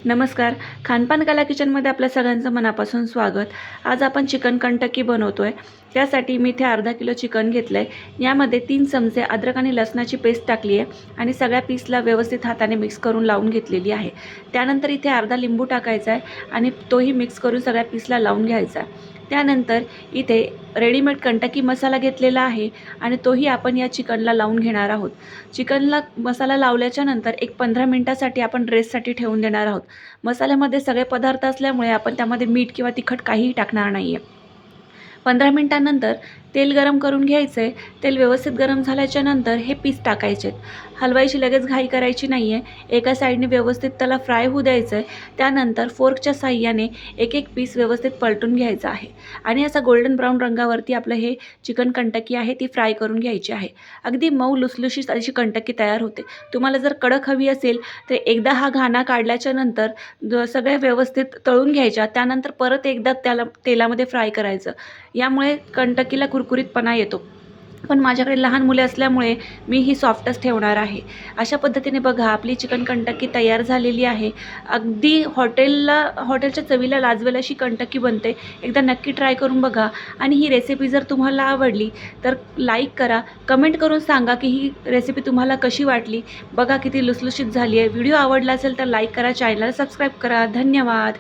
नमस्कार. खानपान कला किचनमध्ये आपल्या सगळ्यांचं मनापासून स्वागत. आज आपण चिकन कंटकी बनवतोय. त्यासाठी मी इथे अर्धा किलो चिकन घेतलंय. यामध्ये 3 चमचे अद्रक आणि लसणाची पेस्ट टाकली आहे आणि सगळ्या पीसला व्यवस्थित हाताने मिक्स करून लावून घेतलेली आहे. त्यानंतर इथे अर्धा लिंबू टाकायचा आहे आणि तोही मिक्स करून सगळ्या पीसला लावून घ्यायचा आहे. त्यानंतर इथे रेडीमेड कंटकी मसाला घेतलेला आहे आणि तोही आपण या चिकनला लावून घेणार आहोत. चिकनला मसाला लावल्याच्या नंतर एक 15 मिनिटासाठी आपण रेस्टसाठी ठेवून देणार आहोत. मसाल्यामध्ये सगळे पदार्थ असल्यामुळे आपण त्यामध्ये मीठ किंवा तिखट काहीही टाकणार नाही आहे. 15 मिनिटांनंतर तेल गरम करून घ्यायचं आहे. तेल व्यवस्थित गरम झाल्याच्या नंतर हे पीस टाकायचे आहेत. हलवायची लगेच घाई करायची नाही आहे. एका साईडने व्यवस्थित त्याला फ्राय होऊ द्यायचं आहे. त्यानंतर फोर्कच्या साहाय्याने एक एक पीस व्यवस्थित पलटून घ्यायचा आहे आणि असा गोल्डन ब्राऊन रंगावरती आपलं हे चिकन कंटकी आहे ती फ्राय करून घ्यायची आहे. अगदी मऊ लुसलुशीत अशी कंटकी तयार होते. तुम्हाला जर कडक हवी असेल तर एकदा हा घाणा काढल्याच्या नंतर सगळ्या व्यवस्थित तळून घ्यायच्या. त्यानंतर परत एकदा त्याला तेलामध्ये फ्राय करायचं. यामुळे कंटकीला कुरकुरीतपणा येतो. पण माझ्याकडे लहान मुले असल्यामुळे मी ही सॉफ्टच ठेवणार आहे. अशा पद्धतीने बघा आपली चिकन कंटकी तयार झालेली आहे. अगदी हॉटेलच्या चवीला लाजवेल अशी कंटकी बनते. एकदा नक्की ट्राय करून बघा आणि ही रेसिपी जर तुम्हाला आवडली तर लाईक करा. कमेंट करून सांगा की ही रेसिपी तुम्हाला कशी वाटली. बघा किती लुसलुशीत झाली आहे. व्हिडिओ आवडला असेल तर लाईक करा, चॅनलला सबस्क्राईब करा. धन्यवाद.